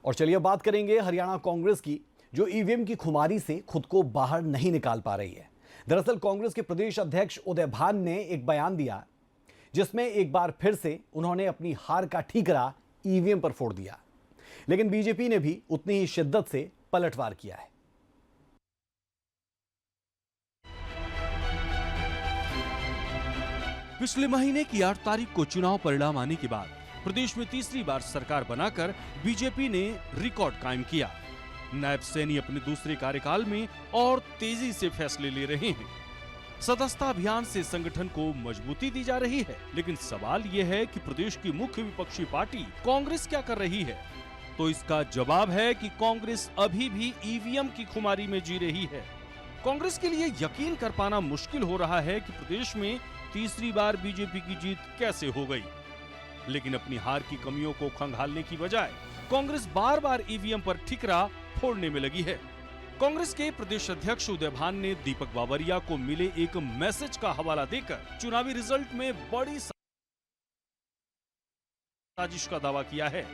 और चलिए बात करेंगे हरियाणा कांग्रेस की, जो ईवीएम की खुमारी से खुद को बाहर नहीं निकाल पा रही है। दरअसल कांग्रेस के प्रदेश अध्यक्ष उदय भान ने एक बयान दिया जिसमें एक बार फिर से उन्होंने अपनी हार का ठीकरा ईवीएम पर फोड़ दिया, लेकिन बीजेपी ने भी उतनी ही शिद्दत से पलटवार किया है। पिछले महीने की 8 तारीख को चुनाव परिणाम आने के बाद प्रदेश में तीसरी बार सरकार बनाकर बीजेपी ने रिकॉर्ड कायम किया। नायब सैनी अपने दूसरे कार्यकाल में और तेजी से फैसले ले रहे हैं। सदस्यता अभियान से संगठन को मजबूती दी जा रही है, लेकिन सवाल यह है कि प्रदेश की मुख्य विपक्षी पार्टी कांग्रेस क्या कर रही है? तो इसका जवाब है कि कांग्रेस अभी भी ईवीएम की खुमारी में जी रही है। कांग्रेस के लिए यकीन कर पाना मुश्किल हो रहा है कि प्रदेश में तीसरी बार बीजेपी की जीत कैसे हो गई। लेकिन अपनी हार की कमियों को खंगालने की बजाय कांग्रेस बार बार ईवीएम पर ठिकरा फोड़ने में लगी है। कांग्रेस के प्रदेश अध्यक्ष उदय भान ने दीपक बावरिया को मिले एक मैसेज का हवाला देकर चुनावी रिजल्ट में बड़ी साजिश का दावा किया है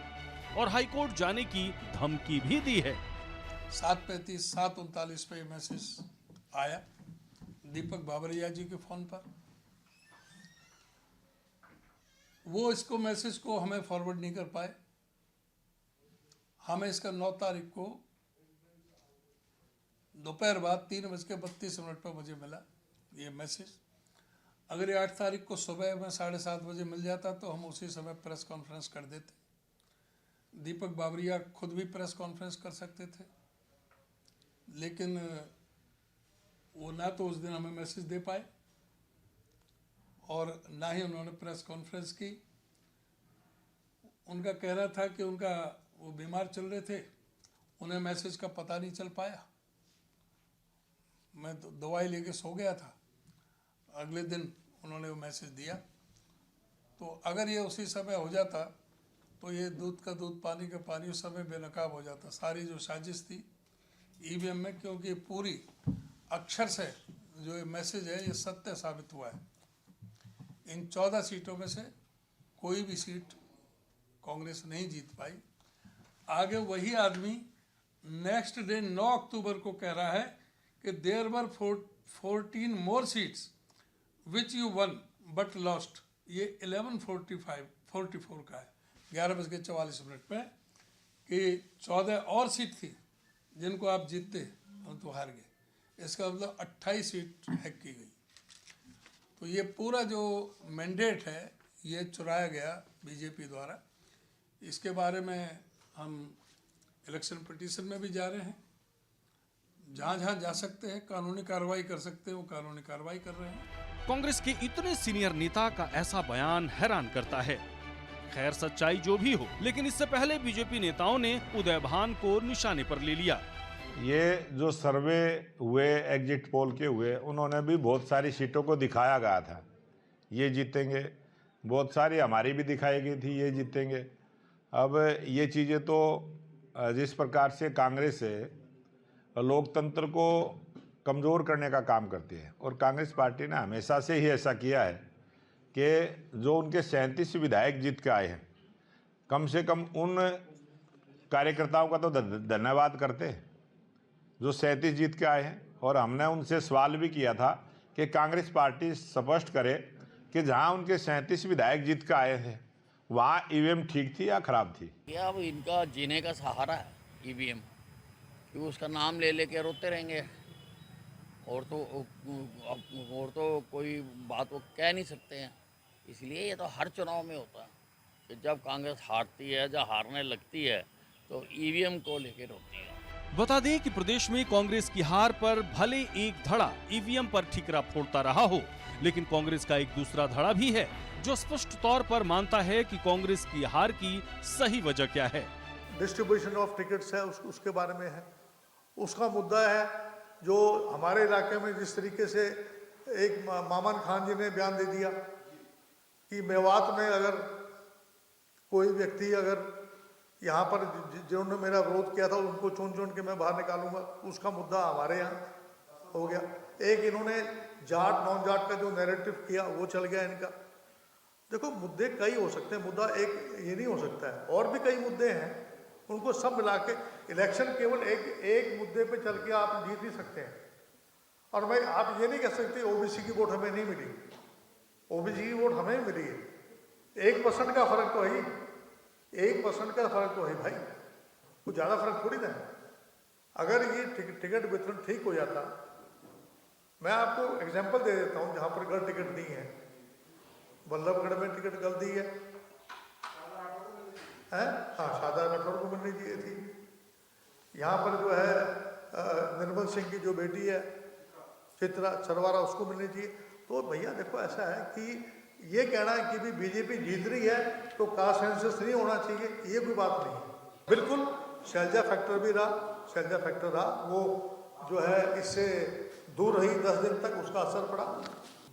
और हाईकोर्ट जाने की धमकी भी दी है। 7:35 7:39 पे मैसेज आया दीपक बावरिया जी के फोन पर। वो इसको मैसेज को हमें फॉरवर्ड नहीं कर पाए। हमें इसका 9 तारीख को दोपहर बाद 3:32 पर मुझे मिला ये मैसेज। अगर ये 8 तारीख को सुबह में 7:30 बजे मिल जाता तो हम उसी समय प्रेस कॉन्फ्रेंस कर देते। दीपक बावरिया खुद भी प्रेस कॉन्फ्रेंस कर सकते थे, लेकिन वो ना तो उस दिन हमें मैसेज दे पाए और ना ही उन्होंने प्रेस कॉन्फ्रेंस की। उनका कहना था कि वो बीमार चल रहे थे, उन्हें मैसेज का पता नहीं चल पाया। मैं तो दवाई लेके सो गया था। अगले दिन उन्होंने वो मैसेज दिया। तो अगर ये उसी समय हो जाता तो ये दूध का दूध पानी का पानी उस समय बेनकाब हो जाता। सारी जो साजिश थी ईवीएम में, क्योंकि पूरी अक्षर से जो ये मैसेज है ये सत्य साबित हुआ है। इन 14 सीटों में से कोई भी सीट कांग्रेस नहीं जीत पाई। आगे वही आदमी नेक्स्ट डे 9 अक्टूबर को कह रहा है कि there were 14 more seats which you won but lost. ये 11:44 का है, 11:44 पे, कि 14 और सीट थी जिनको आप जीतते हम तो हार गए। इसका मतलब 28 सीट हैक की गई। तो ये पूरा जो मैंडेट है ये चुराया गया बीजेपी द्वारा। इसके बारे में हम इलेक्शन पिटीशन में भी जा रहे हैं। जहाँ जहाँ जा सकते हैं कानूनी कार्रवाई कर सकते हैं, वो कानूनी कार्रवाई कर रहे हैं। कांग्रेस के इतने सीनियर नेता का ऐसा बयान हैरान करता है। खैर सच्चाई जो भी हो, लेकिन इससे पहले बीजेपी नेताओं ने उदय भान को निशाने पर ले लिया। ये जो सर्वे हुए, एग्जिट पोल के हुए, उन्होंने भी बहुत सारी सीटों को दिखाया गया था ये जीतेंगे, बहुत सारी हमारी भी दिखाई गई थी ये जीतेंगे। अब ये चीज़ें तो जिस प्रकार से कांग्रेस लोकतंत्र को कमज़ोर करने का काम करती है, और कांग्रेस पार्टी ने हमेशा से ही ऐसा किया है कि जो उनके 37 विधायक जीत के आए हैं, कम से कम उन कार्यकर्ताओं का तो धन्यवाद करते जो 37 जीत के आए हैं। और हमने उनसे सवाल भी किया था कि कांग्रेस पार्टी स्पष्ट करे कि जहां उनके 37 विधायक जीत के आए थे वहां ईवीएम ठीक थी या खराब थी। क्या अब इनका जीने का सहारा है ईवीएम, क्योंकि उसका नाम ले लेके रोते रहेंगे और तो कोई बात वो कह नहीं सकते हैं। इसलिए ये तो हर चुनाव में होता है कि जब कांग्रेस हारती है, जब हारने लगती है तो ईवीएम को लेके रोती है। बता दें कि प्रदेश में कांग्रेस की हार पर भले एक धड़ा ईवीएम पर ठिकरा फोड़ता रहा हो, लेकिन कांग्रेस का एक दूसरा धड़ा भी है जो स्पष्ट तौर पर मानता है कि कांग्रेस की हार की सही वजह क्या है। डिस्ट्रीब्यूशन ऑफ टिकट्स है, उसके बारे में है। उसका मुद्दा है जो हमारे इलाके में जिस तरीके से एक मामन खान जी ने बयान दे दिया कि मेवात में अगर कोई व्यक्ति अगर यहाँ पर जिन्होंने मेरा विरोध किया था उनको चुन चुन के मैं बाहर निकालूंगा, उसका मुद्दा हमारे यहाँ हो गया। एक इन्होंने जाट नॉन जाट का जो नैरेटिव किया वो चल गया इनका। देखो मुद्दे कई हो सकते हैं, मुद्दा एक ये नहीं हो सकता है, और भी कई मुद्दे हैं उनको सब मिला के इलेक्शन केवल एक मुद्दे पे चल के आप जीत नहीं सकते हैं। और मैं आप ये नहीं कह सकते ओबीसी की वोट हमें नहीं मिली, ओबीसी की वोट हमें मिली है। 1% का फर्क तो है ही, 1% का फर्क तो है भाई, कुछ ज़्यादा फर्क थोड़ी ना है। अगर ये टिकट वितरण ठीक हो जाता, मैं आपको एग्जांपल दे देता हूँ, जहाँ पर गलत टिकट दी है, बल्लभगढ़ में टिकट गलत दी है, हाँ शादा राठौर को मिलनी चाहिए थी। यहाँ पर जो है निर्मल सिंह की जो बेटी है चित्रा चरवारा, उसको मिलनी चाहिए। तो भैया देखो ऐसा है कि ये कहना है कि भी बीजेपी जीत रही है तो कास्ट सेंसस नहीं होना चाहिए, ये कोई बात नहीं है। बिल्कुल शैलजा फैक्टर भी रहा, शैलजा फैक्टर रहा, वो जो है इससे दूर रही 10 दिन तक, उसका असर पड़ा।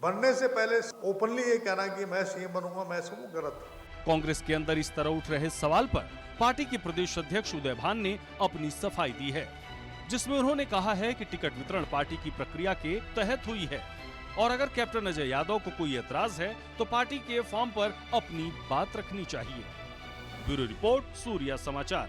बनने से पहले ओपनली ये कहना कि मैं सीएम बनूंगा, मैं सब गलत। कांग्रेस के अंदर इस तरह उठ रहे सवाल पर पार्टी के प्रदेश अध्यक्ष उदय भान ने अपनी सफाई दी है, जिसमें उन्होंने कहा है कि टिकट वितरण पार्टी की प्रक्रिया के तहत हुई है और अगर कैप्टन अजय यादव को कोई एतराज है तो पार्टी के फॉर्म पर अपनी बात रखनी चाहिए। ब्यूरो रिपोर्ट, सूर्या समाचार।